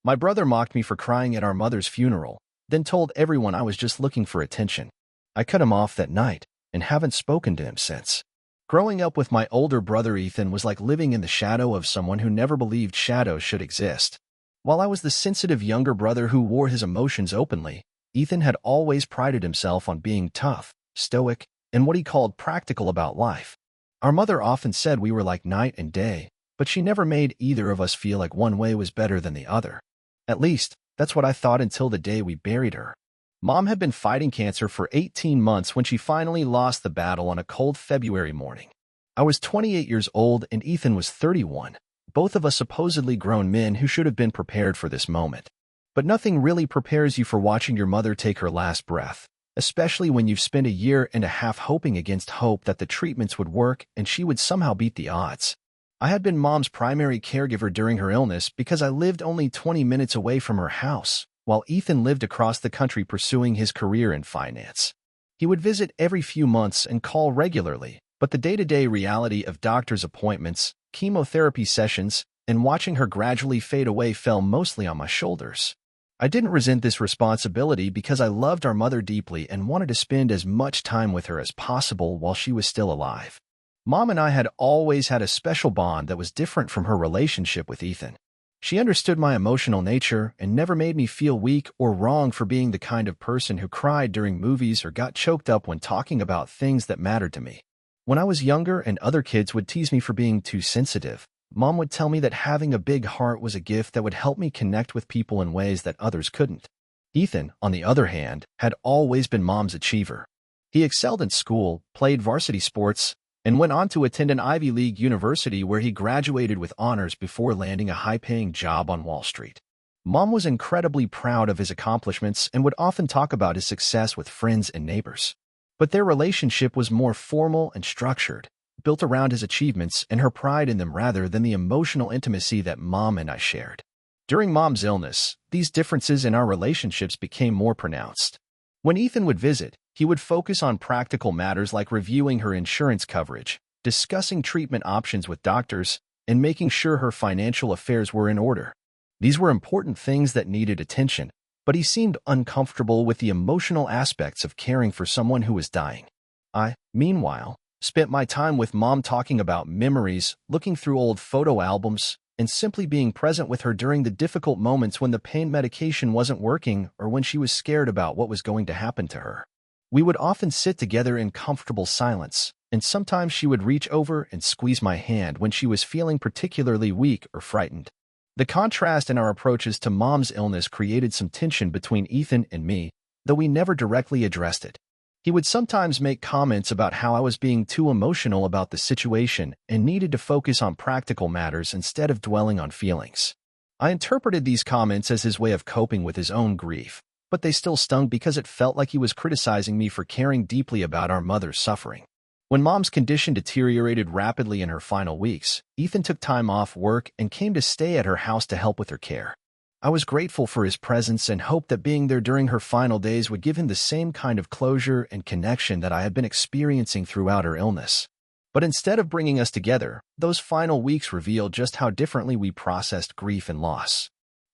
My brother mocked me for crying at our mother's funeral, then told everyone I was just looking for attention. I cut him off that night and haven't spoken to him since. Growing up with my older brother Ethan was like living in the shadow of someone who never believed shadows should exist. While I was the sensitive younger brother who wore his emotions openly, Ethan had always prided himself on being tough, stoic, and what he called practical about life. Our mother often said we were like night and day, but she never made either of us feel like one way was better than the other. At least, that's what I thought until the day we buried her. Mom had been fighting cancer for 18 months when she finally lost the battle on a cold February morning. I was 28 years old and Ethan was 31, both of us supposedly grown men who should have been prepared for this moment. But nothing really prepares you for watching your mother take her last breath, especially when you've spent a year and a half hoping against hope that the treatments would work and she would somehow beat the odds. I had been Mom's primary caregiver during her illness because I lived only 20 minutes away from her house, while Ethan lived across the country pursuing his career in finance. He would visit every few months and call regularly, but the day-to-day reality of doctor's appointments, chemotherapy sessions, and watching her gradually fade away fell mostly on my shoulders. I didn't resent this responsibility because I loved our mother deeply and wanted to spend as much time with her as possible while she was still alive. Mom and I had always had a special bond that was different from her relationship with Ethan. She understood my emotional nature and never made me feel weak or wrong for being the kind of person who cried during movies or got choked up when talking about things that mattered to me. When I was younger and other kids would tease me for being too sensitive, Mom would tell me that having a big heart was a gift that would help me connect with people in ways that others couldn't. Ethan, on the other hand, had always been Mom's achiever. He excelled in school, played varsity sports, and went on to attend an Ivy League university where he graduated with honors before landing a high-paying job on Wall Street. Mom was incredibly proud of his accomplishments and would often talk about his success with friends and neighbors. But their relationship was more formal and structured, built around his achievements and her pride in them rather than the emotional intimacy that Mom and I shared. During Mom's illness, these differences in our relationships became more pronounced. When Ethan would visit, he would focus on practical matters like reviewing her insurance coverage, discussing treatment options with doctors, and making sure her financial affairs were in order. These were important things that needed attention, but he seemed uncomfortable with the emotional aspects of caring for someone who was dying. I, meanwhile, spent my time with Mom talking about memories, looking through old photo albums, and simply being present with her during the difficult moments when the pain medication wasn't working or when she was scared about what was going to happen to her. We would often sit together in comfortable silence, and sometimes she would reach over and squeeze my hand when she was feeling particularly weak or frightened. The contrast in our approaches to Mom's illness created some tension between Ethan and me, though we never directly addressed it. He would sometimes make comments about how I was being too emotional about the situation and needed to focus on practical matters instead of dwelling on feelings. I interpreted these comments as his way of coping with his own grief, but they still stung because it felt like he was criticizing me for caring deeply about our mother's suffering. When Mom's condition deteriorated rapidly in her final weeks, Ethan took time off work and came to stay at her house to help with her care. I was grateful for his presence and hoped that being there during her final days would give him the same kind of closure and connection that I had been experiencing throughout her illness. But instead of bringing us together, those final weeks revealed just how differently we processed grief and loss.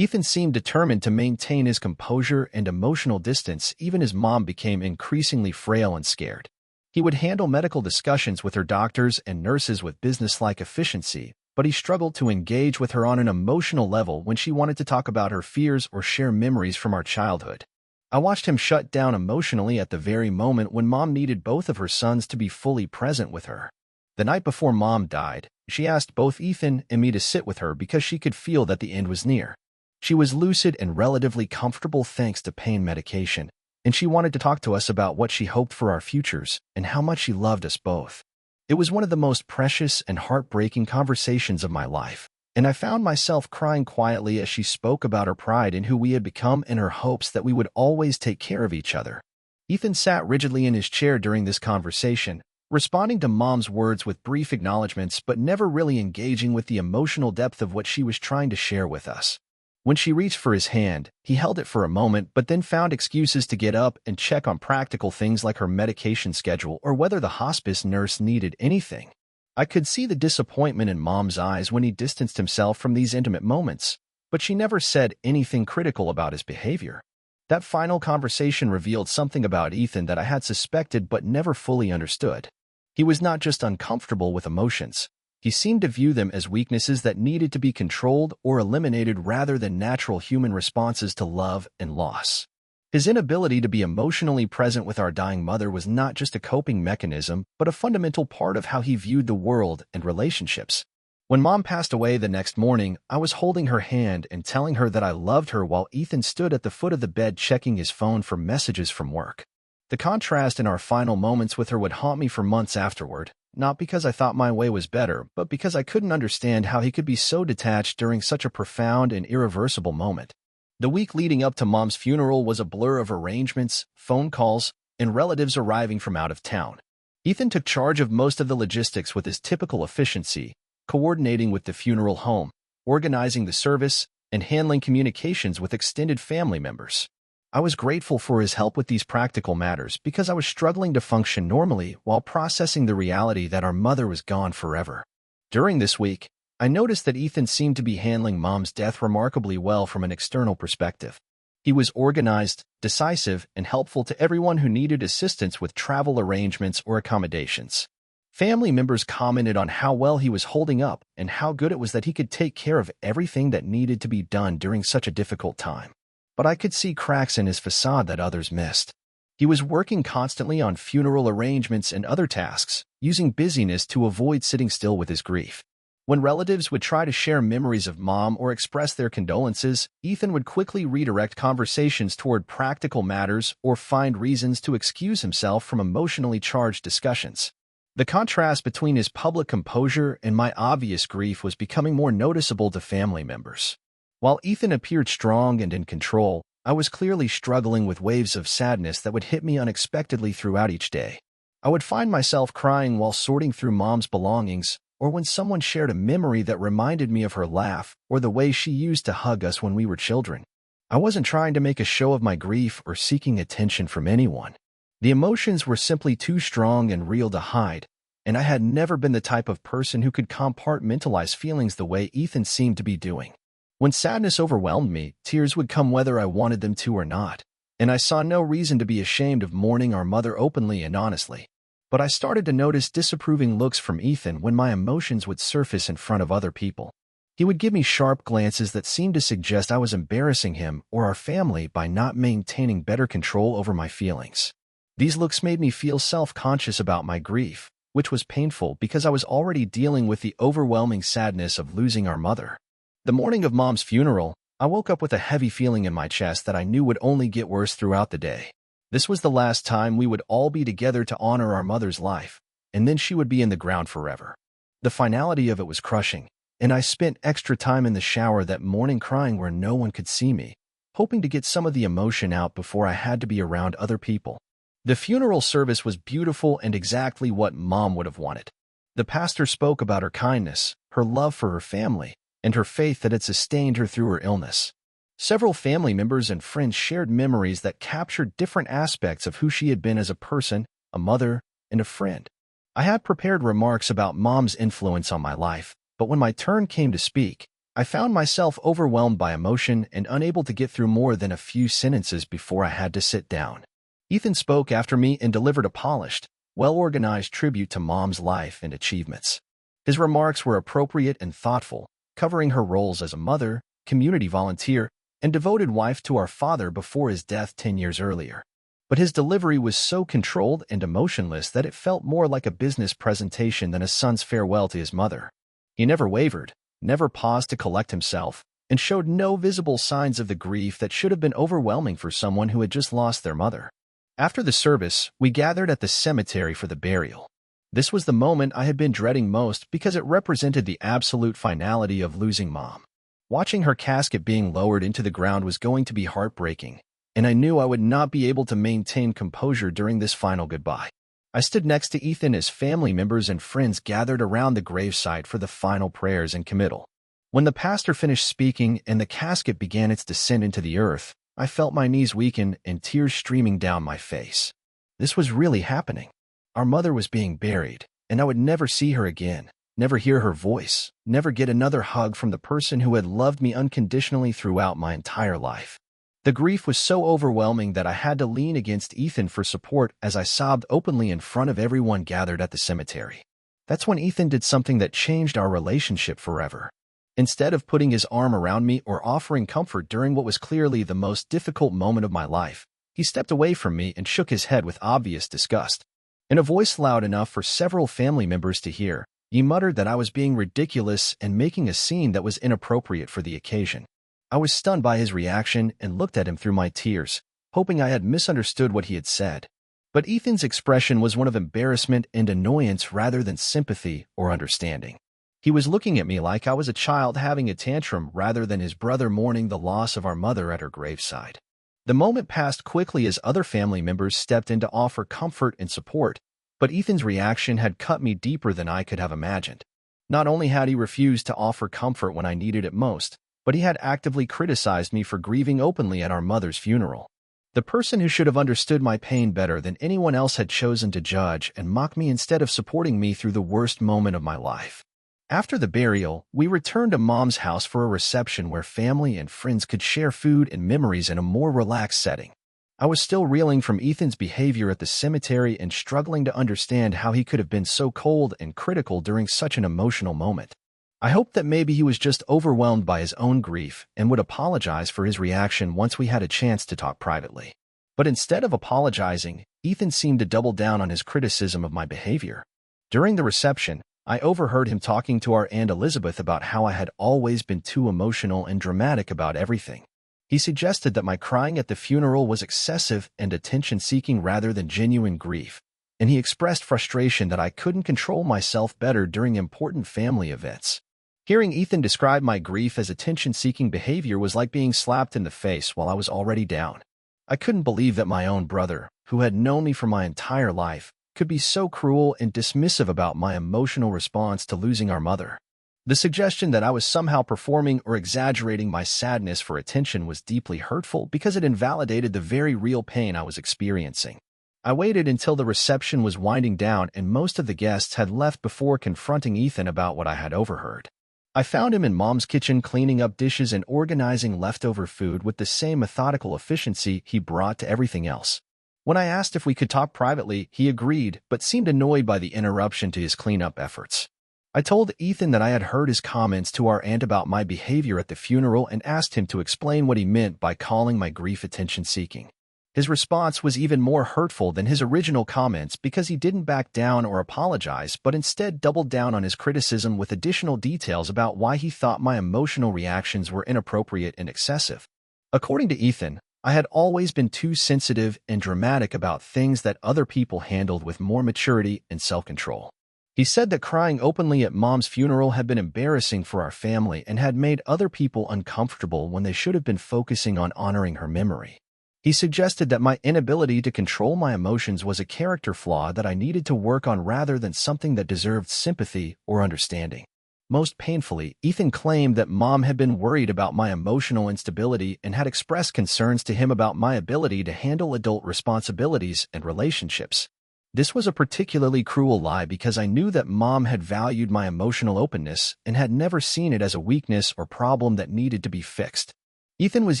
Ethan seemed determined to maintain his composure and emotional distance even as Mom became increasingly frail and scared. He would handle medical discussions with her doctors and nurses with businesslike efficiency, but he struggled to engage with her on an emotional level when she wanted to talk about her fears or share memories from our childhood. I watched him shut down emotionally at the very moment when Mom needed both of her sons to be fully present with her. The night before Mom died, she asked both Ethan and me to sit with her because she could feel that the end was near. She was lucid and relatively comfortable thanks to pain medication, and she wanted to talk to us about what she hoped for our futures and how much she loved us both. It was one of the most precious and heartbreaking conversations of my life, and I found myself crying quietly as she spoke about her pride in who we had become and her hopes that we would always take care of each other. Ethan sat rigidly in his chair during this conversation, responding to Mom's words with brief acknowledgments but never really engaging with the emotional depth of what she was trying to share with us. When she reached for his hand, he held it for a moment but then found excuses to get up and check on practical things like her medication schedule or whether the hospice nurse needed anything. I could see the disappointment in Mom's eyes when he distanced himself from these intimate moments, but she never said anything critical about his behavior. That final conversation revealed something about Ethan that I had suspected but never fully understood. He was not just uncomfortable with emotions. He seemed to view them as weaknesses that needed to be controlled or eliminated rather than natural human responses to love and loss. His inability to be emotionally present with our dying mother was not just a coping mechanism, but a fundamental part of how he viewed the world and relationships. When Mom passed away the next morning, I was holding her hand and telling her that I loved her while Ethan stood at the foot of the bed checking his phone for messages from work. The contrast in our final moments with her would haunt me for months afterward, not because I thought my way was better, but because I couldn't understand how he could be so detached during such a profound and irreversible moment. The week leading up to Mom's funeral was a blur of arrangements, phone calls, and relatives arriving from out of town. Ethan took charge of most of the logistics with his typical efficiency, coordinating with the funeral home, organizing the service, and handling communications with extended family members. I was grateful for his help with these practical matters because I was struggling to function normally while processing the reality that our mother was gone forever. During this week, I noticed that Ethan seemed to be handling Mom's death remarkably well from an external perspective. He was organized, decisive, and helpful to everyone who needed assistance with travel arrangements or accommodations. Family members commented on how well he was holding up and how good it was that he could take care of everything that needed to be done during such a difficult time. But I could see cracks in his facade that others missed. He was working constantly on funeral arrangements and other tasks, using busyness to avoid sitting still with his grief. When relatives would try to share memories of Mom or express their condolences, Ethan would quickly redirect conversations toward practical matters or find reasons to excuse himself from emotionally charged discussions. The contrast between his public composure and my obvious grief was becoming more noticeable to family members. While Ethan appeared strong and in control, I was clearly struggling with waves of sadness that would hit me unexpectedly throughout each day. I would find myself crying while sorting through Mom's belongings, or when someone shared a memory that reminded me of her laugh or the way she used to hug us when we were children. I wasn't trying to make a show of my grief or seeking attention from anyone. The emotions were simply too strong and real to hide, and I had never been the type of person who could compartmentalize feelings the way Ethan seemed to be doing. When sadness overwhelmed me, tears would come whether I wanted them to or not, and I saw no reason to be ashamed of mourning our mother openly and honestly. But I started to notice disapproving looks from Ethan when my emotions would surface in front of other people. He would give me sharp glances that seemed to suggest I was embarrassing him or our family by not maintaining better control over my feelings. These looks made me feel self-conscious about my grief, which was painful because I was already dealing with the overwhelming sadness of losing our mother. The morning of Mom's funeral, I woke up with a heavy feeling in my chest that I knew would only get worse throughout the day. This was the last time we would all be together to honor our mother's life, and then she would be in the ground forever. The finality of it was crushing, and I spent extra time in the shower that morning crying where no one could see me, hoping to get some of the emotion out before I had to be around other people. The funeral service was beautiful and exactly what Mom would have wanted. The pastor spoke about her kindness, her love for her family, and her faith that had sustained her through her illness. Several family members and friends shared memories that captured different aspects of who she had been as a person, a mother, and a friend. I had prepared remarks about Mom's influence on my life, but when my turn came to speak, I found myself overwhelmed by emotion and unable to get through more than a few sentences before I had to sit down. Ethan spoke after me and delivered a polished, well-organized tribute to Mom's life and achievements. His remarks were appropriate and thoughtful, covering her roles as a mother, community volunteer, and devoted wife to our father before his death 10 years earlier. But his delivery was so controlled and emotionless that it felt more like a business presentation than a son's farewell to his mother. He never wavered, never paused to collect himself, and showed no visible signs of the grief that should have been overwhelming for someone who had just lost their mother. After the service, we gathered at the cemetery for the burial. This was the moment I had been dreading most because it represented the absolute finality of losing Mom. Watching her casket being lowered into the ground was going to be heartbreaking, and I knew I would not be able to maintain composure during this final goodbye. I stood next to Ethan as family members and friends gathered around the gravesite for the final prayers and committal. When the pastor finished speaking and the casket began its descent into the earth, I felt my knees weaken and tears streaming down my face. This was really happening. Our mother was being buried, and I would never see her again, never hear her voice, never get another hug from the person who had loved me unconditionally throughout my entire life. The grief was so overwhelming that I had to lean against Ethan for support as I sobbed openly in front of everyone gathered at the cemetery. That's when Ethan did something that changed our relationship forever. Instead of putting his arm around me or offering comfort during what was clearly the most difficult moment of my life, he stepped away from me and shook his head with obvious disgust. In a voice loud enough for several family members to hear, he muttered that I was being ridiculous and making a scene that was inappropriate for the occasion. I was stunned by his reaction and looked at him through my tears, hoping I had misunderstood what he had said. But Ethan's expression was one of embarrassment and annoyance rather than sympathy or understanding. He was looking at me like I was a child having a tantrum rather than his brother mourning the loss of our mother at her graveside. The moment passed quickly as other family members stepped in to offer comfort and support, but Ethan's reaction had cut me deeper than I could have imagined. Not only had he refused to offer comfort when I needed it most, but he had actively criticized me for grieving openly at our mother's funeral. The person who should have understood my pain better than anyone else had chosen to judge and mock me instead of supporting me through the worst moment of my life. After the burial, we returned to Mom's house for a reception where family and friends could share food and memories in a more relaxed setting. I was still reeling from Ethan's behavior at the cemetery and struggling to understand how he could have been so cold and critical during such an emotional moment. I hoped that maybe he was just overwhelmed by his own grief and would apologize for his reaction once we had a chance to talk privately. But instead of apologizing, Ethan seemed to double down on his criticism of my behavior. During the reception, I overheard him talking to our Aunt Elizabeth about how I had always been too emotional and dramatic about everything. He suggested that my crying at the funeral was excessive and attention-seeking rather than genuine grief, and he expressed frustration that I couldn't control myself better during important family events. Hearing Ethan describe my grief as attention-seeking behavior was like being slapped in the face while I was already down. I couldn't believe that my own brother, who had known me for my entire life, could be so cruel and dismissive about my emotional response to losing our mother. The suggestion that I was somehow performing or exaggerating my sadness for attention was deeply hurtful because it invalidated the very real pain I was experiencing. I waited until the reception was winding down and most of the guests had left before confronting Ethan about what I had overheard. I found him in Mom's kitchen cleaning up dishes and organizing leftover food with the same methodical efficiency he brought to everything else. When I asked if we could talk privately, he agreed, but seemed annoyed by the interruption to his cleanup efforts. I told Ethan that I had heard his comments to our aunt about my behavior at the funeral and asked him to explain what he meant by calling my grief attention-seeking. His response was even more hurtful than his original comments because he didn't back down or apologize, but instead doubled down on his criticism with additional details about why he thought my emotional reactions were inappropriate and excessive. According to Ethan, I had always been too sensitive and dramatic about things that other people handled with more maturity and self-control. He said that crying openly at Mom's funeral had been embarrassing for our family and had made other people uncomfortable when they should have been focusing on honoring her memory. He suggested that my inability to control my emotions was a character flaw that I needed to work on rather than something that deserved sympathy or understanding. Most painfully, Ethan claimed that Mom had been worried about my emotional instability and had expressed concerns to him about my ability to handle adult responsibilities and relationships. This was a particularly cruel lie because I knew that Mom had valued my emotional openness and had never seen it as a weakness or problem that needed to be fixed. Ethan was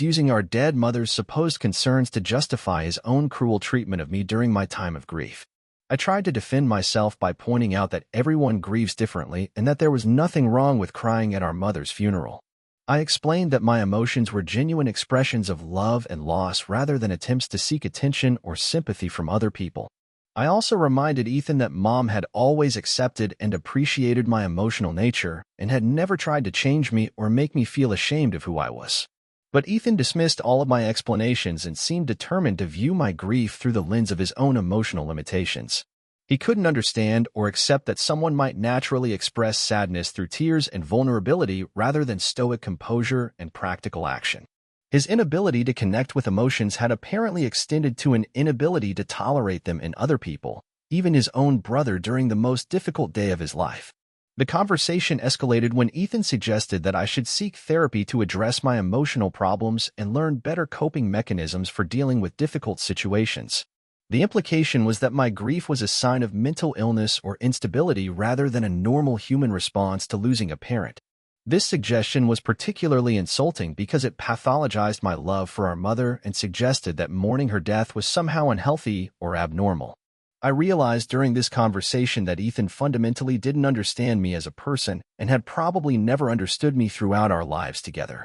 using our dead mother's supposed concerns to justify his own cruel treatment of me during my time of grief. I tried to defend myself by pointing out that everyone grieves differently and that there was nothing wrong with crying at our mother's funeral. I explained that my emotions were genuine expressions of love and loss rather than attempts to seek attention or sympathy from other people. I also reminded Ethan that Mom had always accepted and appreciated my emotional nature and had never tried to change me or make me feel ashamed of who I was. But Ethan dismissed all of my explanations and seemed determined to view my grief through the lens of his own emotional limitations. He couldn't understand or accept that someone might naturally express sadness through tears and vulnerability rather than stoic composure and practical action. His inability to connect with emotions had apparently extended to an inability to tolerate them in other people, even his own brother during the most difficult day of his life. The conversation escalated when Ethan suggested that I should seek therapy to address my emotional problems and learn better coping mechanisms for dealing with difficult situations. The implication was that my grief was a sign of mental illness or instability rather than a normal human response to losing a parent. This suggestion was particularly insulting because it pathologized my love for our mother and suggested that mourning her death was somehow unhealthy or abnormal. I realized during this conversation that Ethan fundamentally didn't understand me as a person and had probably never understood me throughout our lives together.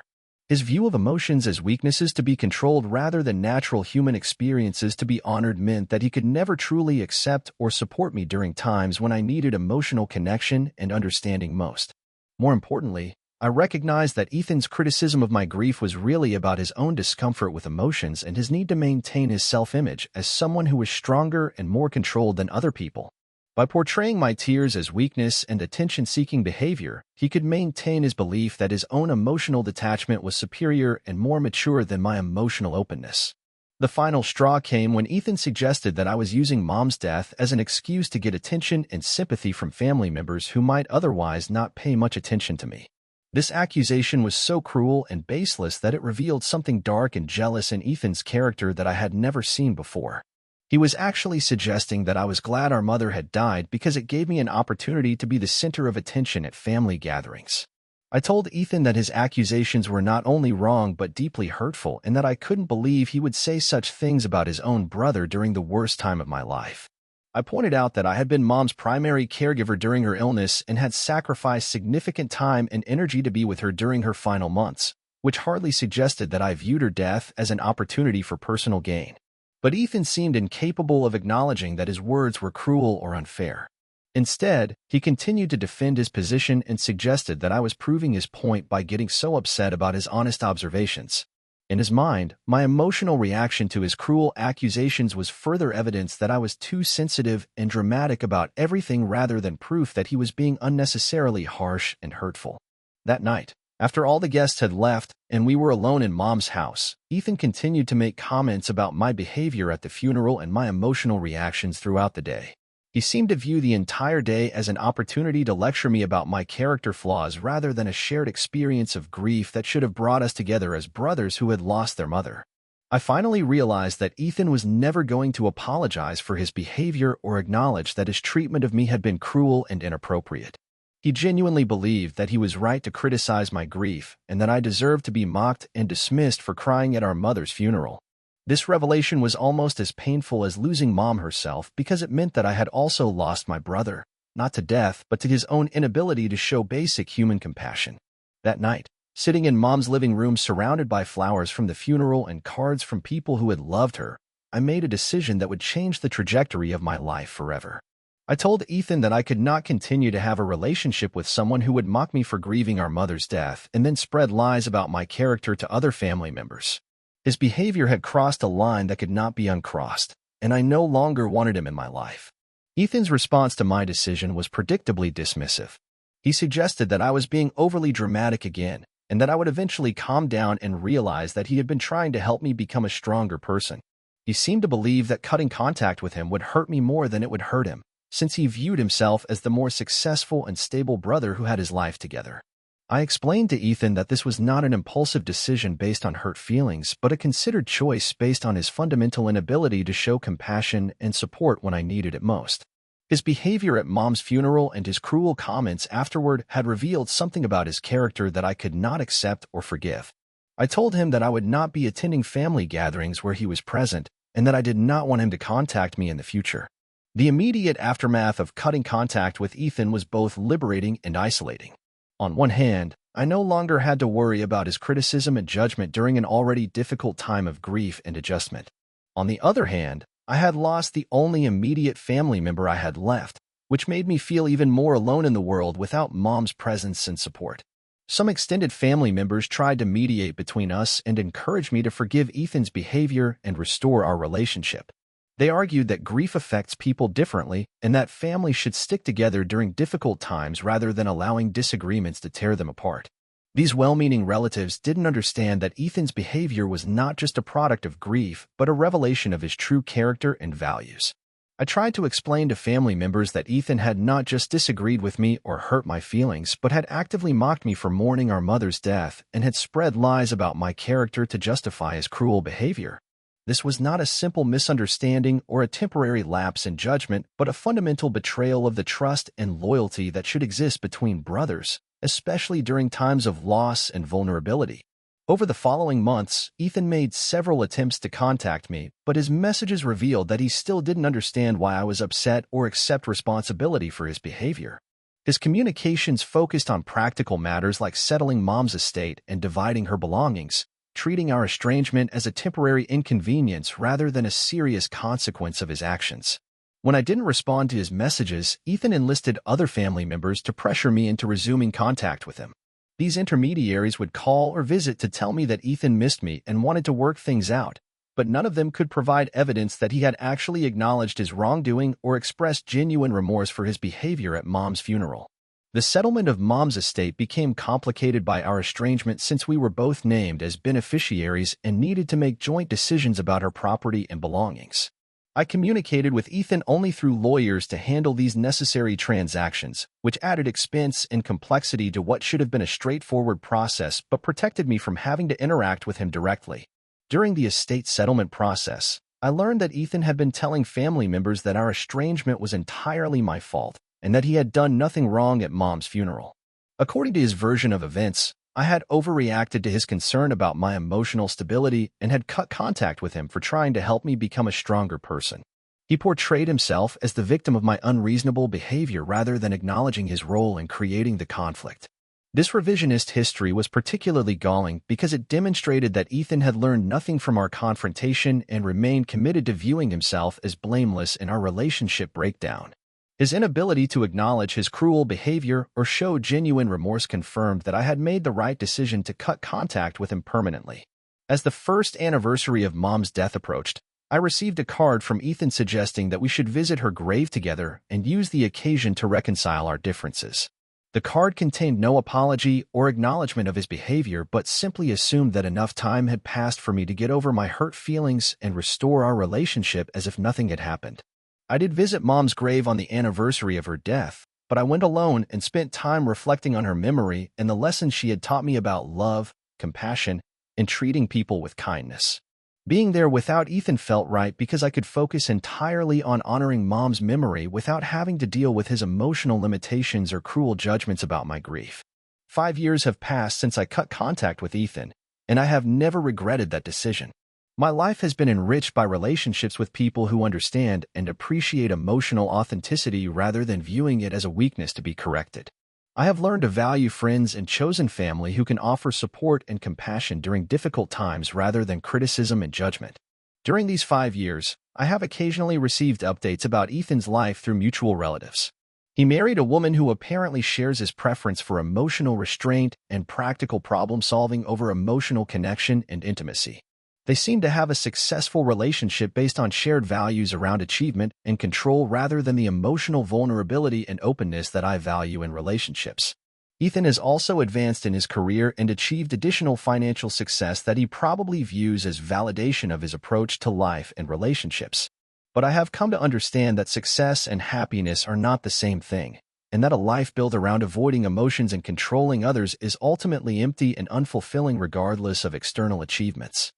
His view of emotions as weaknesses to be controlled rather than natural human experiences to be honored meant that he could never truly accept or support me during times when I needed emotional connection and understanding most. More importantly, I recognized that Ethan's criticism of my grief was really about his own discomfort with emotions and his need to maintain his self-image as someone who was stronger and more controlled than other people. By portraying my tears as weakness and attention-seeking behavior, he could maintain his belief that his own emotional detachment was superior and more mature than my emotional openness. The final straw came when Ethan suggested that I was using Mom's death as an excuse to get attention and sympathy from family members who might otherwise not pay much attention to me. This accusation was so cruel and baseless that it revealed something dark and jealous in Ethan's character that I had never seen before. He was actually suggesting that I was glad our mother had died because it gave me an opportunity to be the center of attention at family gatherings. I told Ethan that his accusations were not only wrong but deeply hurtful and that I couldn't believe he would say such things about his own brother during the worst time of my life. I pointed out that I had been Mom's primary caregiver during her illness and had sacrificed significant time and energy to be with her during her final months, which hardly suggested that I viewed her death as an opportunity for personal gain. But Ethan seemed incapable of acknowledging that his words were cruel or unfair. Instead, he continued to defend his position and suggested that I was proving his point by getting so upset about his honest observations. In his mind, my emotional reaction to his cruel accusations was further evidence that I was too sensitive and dramatic about everything rather than proof that he was being unnecessarily harsh and hurtful. That night, after all the guests had left and we were alone in Mom's house, Ethan continued to make comments about my behavior at the funeral and my emotional reactions throughout the day. He seemed to view the entire day as an opportunity to lecture me about my character flaws rather than a shared experience of grief that should have brought us together as brothers who had lost their mother. I finally realized that Ethan was never going to apologize for his behavior or acknowledge that his treatment of me had been cruel and inappropriate. He genuinely believed that he was right to criticize my grief and that I deserved to be mocked and dismissed for crying at our mother's funeral. This revelation was almost as painful as losing Mom herself because it meant that I had also lost my brother, not to death, but to his own inability to show basic human compassion. That night, sitting in Mom's living room surrounded by flowers from the funeral and cards from people who had loved her, I made a decision that would change the trajectory of my life forever. I told Ethan that I could not continue to have a relationship with someone who would mock me for grieving our mother's death and then spread lies about my character to other family members. His behavior had crossed a line that could not be uncrossed, and I no longer wanted him in my life. Ethan's response to my decision was predictably dismissive. He suggested that I was being overly dramatic again, and that I would eventually calm down and realize that he had been trying to help me become a stronger person. He seemed to believe that cutting contact with him would hurt me more than it would hurt him, since he viewed himself as the more successful and stable brother who had his life together. I explained to Ethan that this was not an impulsive decision based on hurt feelings, but a considered choice based on his fundamental inability to show compassion and support when I needed it most. His behavior at Mom's funeral and his cruel comments afterward had revealed something about his character that I could not accept or forgive. I told him that I would not be attending family gatherings where he was present, and that I did not want him to contact me in the future. The immediate aftermath of cutting contact with Ethan was both liberating and isolating. On one hand, I no longer had to worry about his criticism and judgment during an already difficult time of grief and adjustment. On the other hand, I had lost the only immediate family member I had left, which made me feel even more alone in the world without Mom's presence and support. Some extended family members tried to mediate between us and encourage me to forgive Ethan's behavior and restore our relationship. They argued that grief affects people differently and that families should stick together during difficult times rather than allowing disagreements to tear them apart. These well-meaning relatives didn't understand that Ethan's behavior was not just a product of grief, but a revelation of his true character and values. I tried to explain to family members that Ethan had not just disagreed with me or hurt my feelings, but had actively mocked me for mourning our mother's death and had spread lies about my character to justify his cruel behavior. This was not a simple misunderstanding or a temporary lapse in judgment, but a fundamental betrayal of the trust and loyalty that should exist between brothers, especially during times of loss and vulnerability. Over the following months, Ethan made several attempts to contact me, but his messages revealed that he still didn't understand why I was upset or accept responsibility for his behavior. His communications focused on practical matters like settling Mom's estate and dividing her belongings, treating our estrangement as a temporary inconvenience rather than a serious consequence of his actions. When I didn't respond to his messages, Ethan enlisted other family members to pressure me into resuming contact with him. These intermediaries would call or visit to tell me that Ethan missed me and wanted to work things out, but none of them could provide evidence that he had actually acknowledged his wrongdoing or expressed genuine remorse for his behavior at Mom's funeral. The settlement of Mom's estate became complicated by our estrangement since we were both named as beneficiaries and needed to make joint decisions about her property and belongings. I communicated with Ethan only through lawyers to handle these necessary transactions, which added expense and complexity to what should have been a straightforward process but protected me from having to interact with him directly. During the estate settlement process, I learned that Ethan had been telling family members that our estrangement was entirely my fault and that he had done nothing wrong at Mom's funeral. According to his version of events, I had overreacted to his concern about my emotional stability and had cut contact with him for trying to help me become a stronger person. He portrayed himself as the victim of my unreasonable behavior rather than acknowledging his role in creating the conflict. This revisionist history was particularly galling because it demonstrated that Ethan had learned nothing from our confrontation and remained committed to viewing himself as blameless in our relationship breakdown. His inability to acknowledge his cruel behavior or show genuine remorse confirmed that I had made the right decision to cut contact with him permanently. As the first anniversary of Mom's death approached, I received a card from Ethan suggesting that we should visit her grave together and use the occasion to reconcile our differences. The card contained no apology or acknowledgement of his behavior, but simply assumed that enough time had passed for me to get over my hurt feelings and restore our relationship as if nothing had happened. I did visit Mom's grave on the anniversary of her death, but I went alone and spent time reflecting on her memory and the lessons she had taught me about love, compassion, and treating people with kindness. Being there without Ethan felt right because I could focus entirely on honoring Mom's memory without having to deal with his emotional limitations or cruel judgments about my grief. 5 years have passed since I cut contact with Ethan, and I have never regretted that decision. My life has been enriched by relationships with people who understand and appreciate emotional authenticity rather than viewing it as a weakness to be corrected. I have learned to value friends and chosen family who can offer support and compassion during difficult times rather than criticism and judgment. During these 5 years, I have occasionally received updates about Ethan's life through mutual relatives. He married a woman who apparently shares his preference for emotional restraint and practical problem-solving over emotional connection and intimacy. They seem to have a successful relationship based on shared values around achievement and control rather than the emotional vulnerability and openness that I value in relationships. Ethan has also advanced in his career and achieved additional financial success that he probably views as validation of his approach to life and relationships. But I have come to understand that success and happiness are not the same thing, and that a life built around avoiding emotions and controlling others is ultimately empty and unfulfilling regardless of external achievements.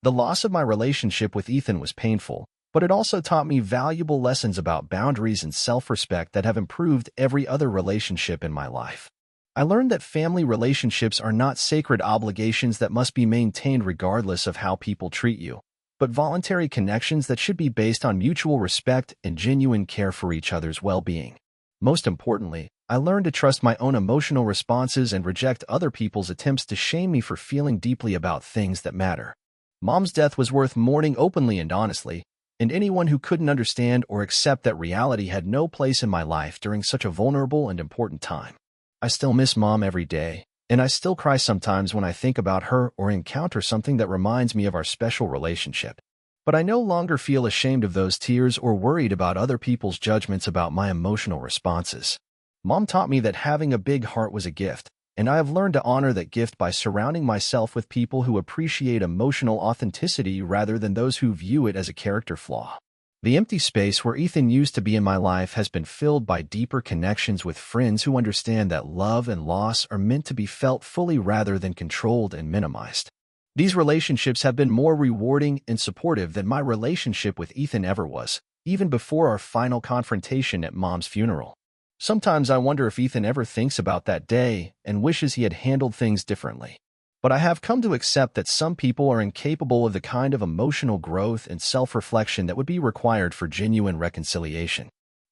The loss of my relationship with Ethan was painful, but it also taught me valuable lessons about boundaries and self-respect that have improved every other relationship in my life. I learned that family relationships are not sacred obligations that must be maintained regardless of how people treat you, but voluntary connections that should be based on mutual respect and genuine care for each other's well-being. Most importantly, I learned to trust my own emotional responses and reject other people's attempts to shame me for feeling deeply about things that matter. Mom's death was worth mourning openly and honestly, and anyone who couldn't understand or accept that reality had no place in my life during such a vulnerable and important time. I still miss Mom every day, and I still cry sometimes when I think about her or encounter something that reminds me of our special relationship. But I no longer feel ashamed of those tears or worried about other people's judgments about my emotional responses. Mom taught me that having a big heart was a gift, and I have learned to honor that gift by surrounding myself with people who appreciate emotional authenticity rather than those who view it as a character flaw. The empty space where Ethan used to be in my life has been filled by deeper connections with friends who understand that love and loss are meant to be felt fully rather than controlled and minimized. These relationships have been more rewarding and supportive than my relationship with Ethan ever was, even before our final confrontation at Mom's funeral. Sometimes I wonder if Ethan ever thinks about that day and wishes he had handled things differently. But I have come to accept that some people are incapable of the kind of emotional growth and self-reflection that would be required for genuine reconciliation.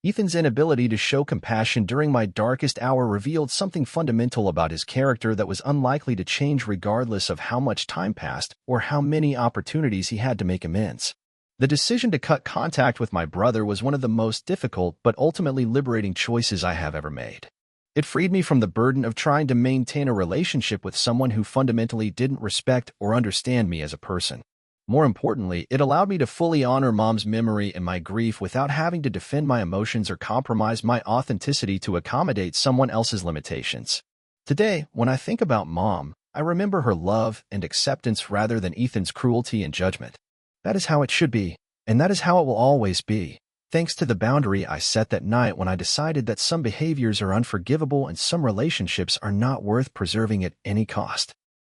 Ethan's inability to show compassion during my darkest hour revealed something fundamental about his character that was unlikely to change regardless of how much time passed or how many opportunities he had to make amends. The decision to cut contact with my brother was one of the most difficult but ultimately liberating choices I have ever made. It freed me from the burden of trying to maintain a relationship with someone who fundamentally didn't respect or understand me as a person. More importantly, it allowed me to fully honor Mom's memory and my grief without having to defend my emotions or compromise my authenticity to accommodate someone else's limitations. Today, when I think about Mom, I remember her love and acceptance rather than Ethan's cruelty and judgment. That is how it should be, and that is how it will always be, thanks to the boundary I set that night when I decided that some behaviors are unforgivable and some relationships are not worth preserving at any cost.